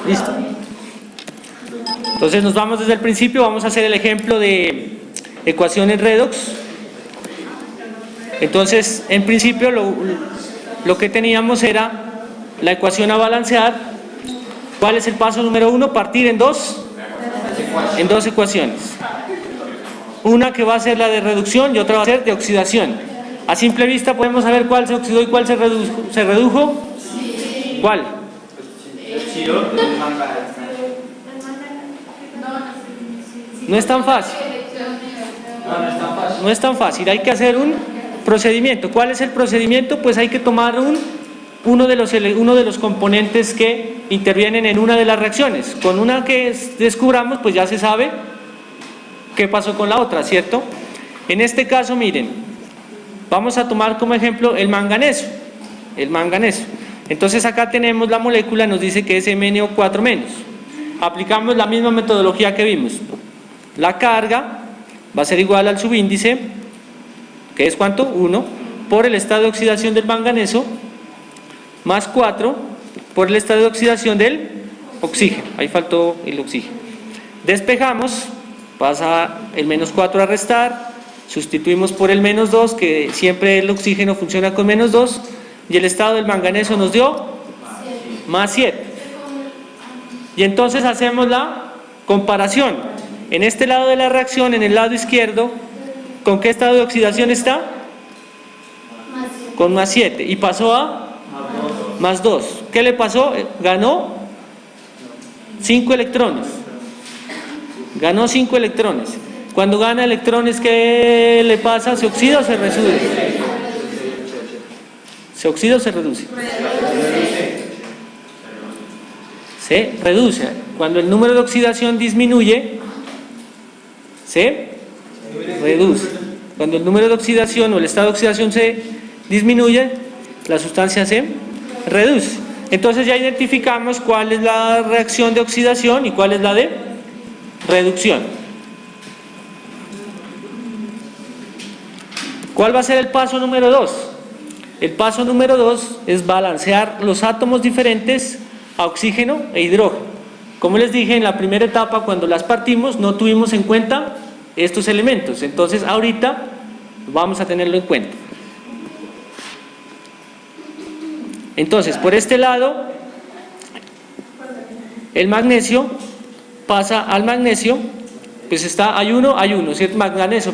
Listo. Entonces nos vamos desde el principio, vamos a hacer el ejemplo de ecuaciones redox. Entonces, en principio lo que teníamos era la ecuación a balancear. ¿Cuál es el paso número 1? Partir en dos ecuaciones. Una que va a ser la de reducción y otra va a ser de oxidación. A simple vista podemos saber cuál se oxidó y cuál se redujo. ¿Cuál? No es tan fácil. No es tan fácil. Hay que hacer un procedimiento. ¿Cuál es el procedimiento? Pues hay que tomar uno de los componentes que intervienen en una de las reacciones. Con una que descubramos, pues ya se sabe qué pasó con la otra, ¿cierto? En este caso, miren, vamos a tomar como ejemplo el manganeso. Entonces acá tenemos la molécula, nos dice que es MnO4-. Aplicamos la misma metodología que vimos. La carga va a ser igual al subíndice, que es ¿cuánto? 1, por el estado de oxidación del manganeso, más 4 por el estado de oxidación del oxígeno. Ahí faltó el oxígeno. Despejamos, pasa el menos 4 a restar, sustituimos por el menos 2, que siempre el oxígeno funciona con menos 2, y el estado del manganeso nos dio más 7. Y entonces hacemos la comparación. En este lado de la reacción, en el lado izquierdo, ¿con qué estado de oxidación está? Con más 7. Y pasó a más 2. ¿Qué le pasó? Ganó 5 electrones. Ganó 5 electrones. Cuando gana electrones, ¿qué le pasa? ¿Se oxida o se reduce? ¿Se oxida o se reduce? Se reduce. Cuando el número de oxidación disminuye, se reduce. Cuando el número de oxidación o el estado de oxidación se disminuye, la sustancia se reduce. Entonces ya identificamos cuál es la reacción de oxidación y cuál es la de reducción. ¿Cuál va a ser el paso número 2? El paso número 2 es balancear los átomos diferentes a oxígeno e hidrógeno. Como les dije, en la primera etapa, cuando las partimos, no tuvimos en cuenta estos elementos. Entonces, ahorita vamos a tenerlo en cuenta. Entonces, por este lado, el magnesio pasa al magnesio, pues hay uno, ¿cierto? Manganeso.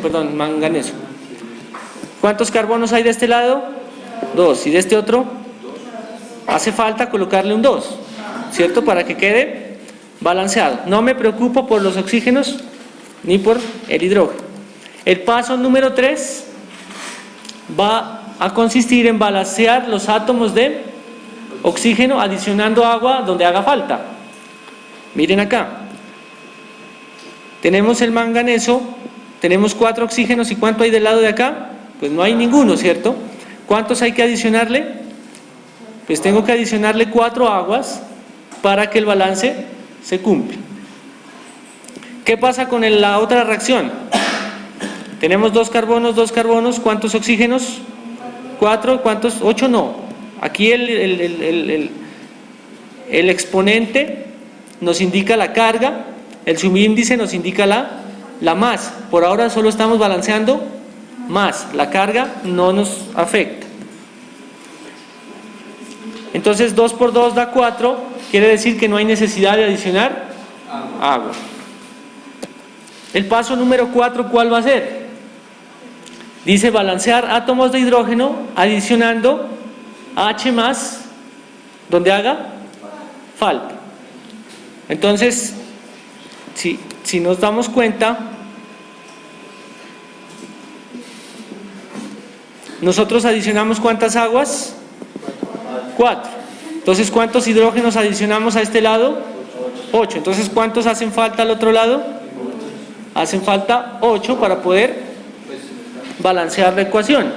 ¿Cuántos carbonos hay de este lado? 2. ¿Y de este otro? Hace falta colocarle un 2, ¿cierto? Para que quede balanceado. No me preocupo por los oxígenos ni por el hidrógeno. El paso número 3 va a consistir en balancear los átomos de oxígeno adicionando agua donde haga falta. Miren acá. Tenemos el manganeso, tenemos 4 oxígenos, ¿y cuánto hay del lado de acá? Pues no hay ninguno, ¿cierto? ¿Cuántos hay que adicionarle? Pues tengo que adicionarle 4 aguas para que el balance se cumpla. ¿Qué pasa con la otra reacción? Tenemos 2 carbonos, ¿cuántos oxígenos? 4, ¿cuántos? 8 no. Aquí el exponente nos indica la carga, el subíndice nos indica la masa. Por ahora solo estamos balanceando más, la carga no nos afecta. Entonces 2 por 2 da 4, quiere decir que no hay necesidad de adicionar agua. El paso número 4, ¿cuál va a ser? Dice balancear átomos de hidrógeno adicionando H más donde haga falta. Entonces, si nos damos cuenta, nosotros adicionamos ¿cuántas aguas? 4. Entonces, ¿cuántos hidrógenos adicionamos a este lado? 8. Entonces, ¿cuántos hacen falta al otro lado? Hacen falta 8 para poder balancear la ecuación.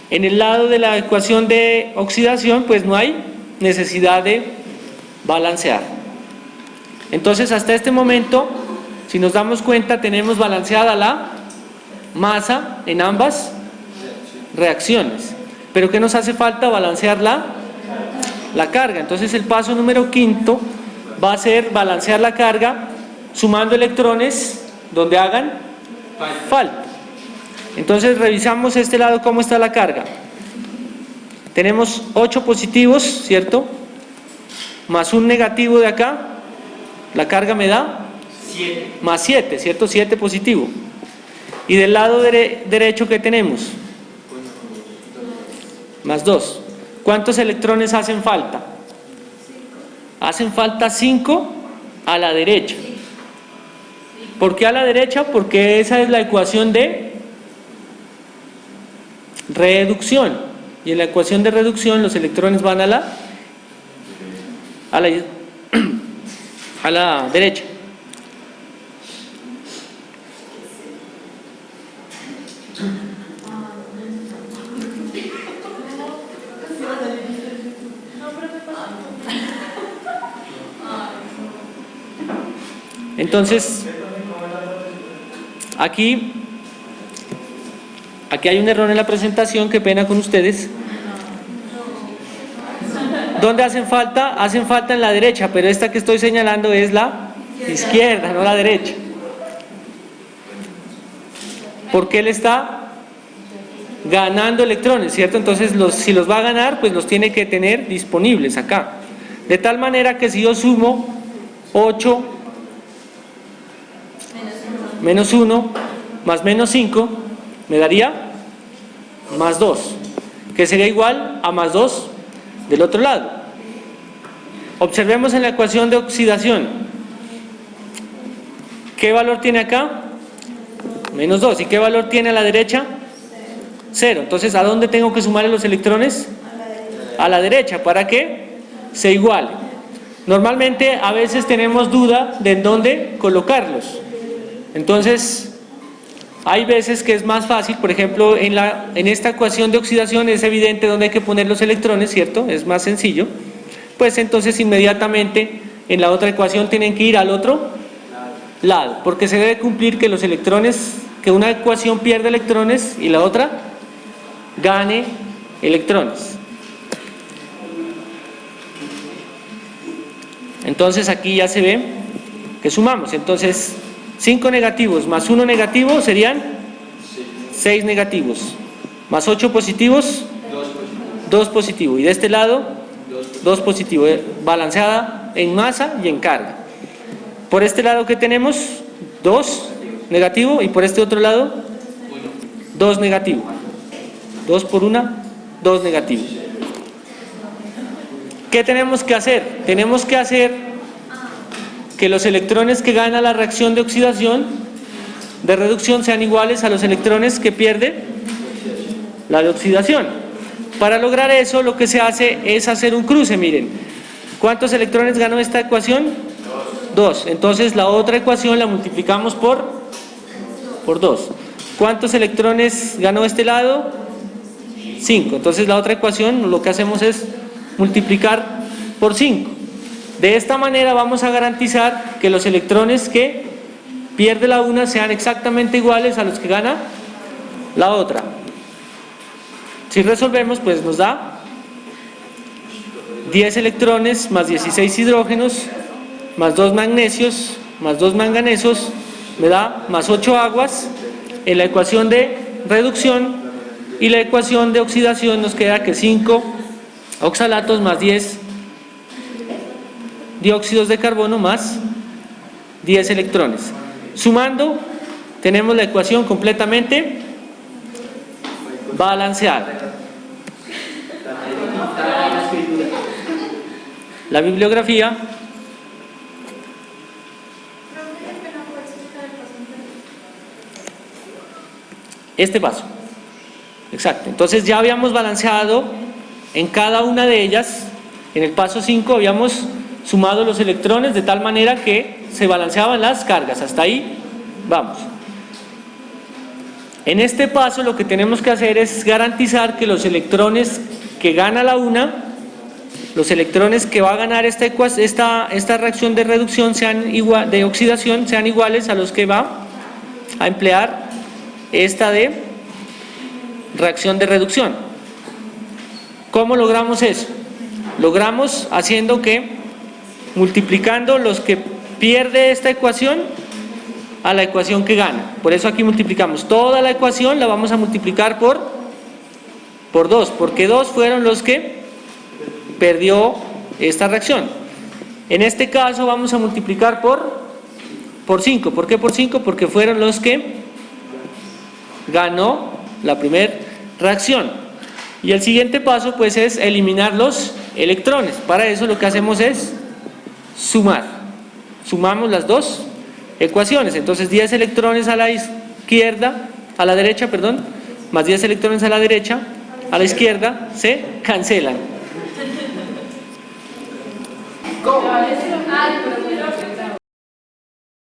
En el lado de la ecuación de oxidación, pues no hay necesidad de balancear. Entonces, hasta este momento, si nos damos cuenta, tenemos balanceada la masa en ambas reacciones. Pero ¿qué nos hace falta? Balancear la la carga. Entonces el paso número quinto va a ser balancear la carga sumando electrones donde hagan falta. Entonces revisamos este lado cómo está la carga. Tenemos 8 positivos, ¿cierto? Más un negativo de acá, la carga me da 7. más 7, ¿cierto? 7 positivo. Y del lado derecho, ¿qué tenemos? Más 2. ¿Cuántos electrones hacen falta? Hacen falta 5 a la derecha. ¿Por qué a la derecha? Porque esa es la ecuación de reducción. Y en la ecuación de reducción los electrones van a la derecha. Entonces, aquí hay un error en la presentación, qué pena con ustedes. ¿Dónde hacen falta? Hacen falta en la derecha, pero esta que estoy señalando es la izquierda, no la derecha. Porque él está ganando electrones, ¿cierto? Entonces, si los va a ganar, pues los tiene que tener disponibles acá. De tal manera que si yo sumo 8 menos 1 más menos 5, me daría más 2, que sería igual a más 2 del otro lado. Observemos en la ecuación de oxidación. ¿Qué valor tiene acá? Menos 2. ¿Y qué valor tiene a la derecha? 0. Entonces, ¿a dónde tengo que sumarle los electrones? A la derecha, para que se iguale. Normalmente, a veces tenemos duda de en dónde colocarlos. Entonces, hay veces que es más fácil, por ejemplo, en esta ecuación de oxidación es evidente dónde hay que poner los electrones, ¿cierto? Es más sencillo. Pues entonces inmediatamente en la otra ecuación tienen que ir al otro lado, porque se debe cumplir que los electrones, que una ecuación pierde electrones y la otra gane electrones. Entonces aquí ya se ve que sumamos. Entonces 5 negativos más 1 negativo serían 6 negativos, más 8 positivos, 2 positivos, y de este lado 2 positivos, balanceada en masa y en carga. Por este lado, ¿qué tenemos? 2 negativo, y por este otro lado 2 negativo. 2 por 1, 2 negativo. ¿Qué tenemos que hacer? Tenemos que hacer que los electrones que gana la reacción de oxidación, de reducción, sean iguales a los electrones que pierde la de oxidación. Para lograr eso, lo que se hace es hacer un cruce. Miren, ¿cuántos electrones ganó esta ecuación? 2. Entonces la otra ecuación la multiplicamos por 2. ¿Cuántos electrones ganó este lado? 5. Entonces la otra ecuación lo que hacemos es multiplicar por 5. De esta manera vamos a garantizar que los electrones que pierde la una sean exactamente iguales a los que gana la otra. Si resolvemos, pues nos da 10 electrones más 16 hidrógenos más 2 magnesios más 2 manganesos, me da más 8 aguas en la ecuación de reducción, y la ecuación de oxidación nos queda que 5 oxalatos más 10 dióxidos de carbono más 10 electrones. Sumando, tenemos la ecuación completamente balanceada. La bibliografía. Este paso. Exacto. Entonces ya habíamos balanceado en cada una de ellas. En el paso 5 habíamos sumado los electrones de tal manera que se balanceaban las cargas. Hasta ahí vamos. En este paso lo que tenemos que hacer es garantizar que los electrones que gana la una, los electrones que va a ganar esta reacción de reducción de oxidación sean iguales a los que va a emplear esta de reacción de reducción. ¿Cómo logramos eso? logramos haciendo que, multiplicando los que pierde esta ecuación a la ecuación que gana. Por eso aquí multiplicamos toda la ecuación, la vamos a multiplicar por 2, porque 2 fueron los que perdió esta reacción. En este caso vamos a multiplicar por 5. ¿Por qué por 5? Porque fueron los que ganó la primera reacción. Y el siguiente paso pues es eliminar los electrones. Para eso lo que hacemos es sumar. Sumamos las dos ecuaciones. Entonces 10 electrones a la izquierda, a la derecha, perdón, más 10 electrones a la derecha, a la izquierda, se cancelan. ¿Cómo?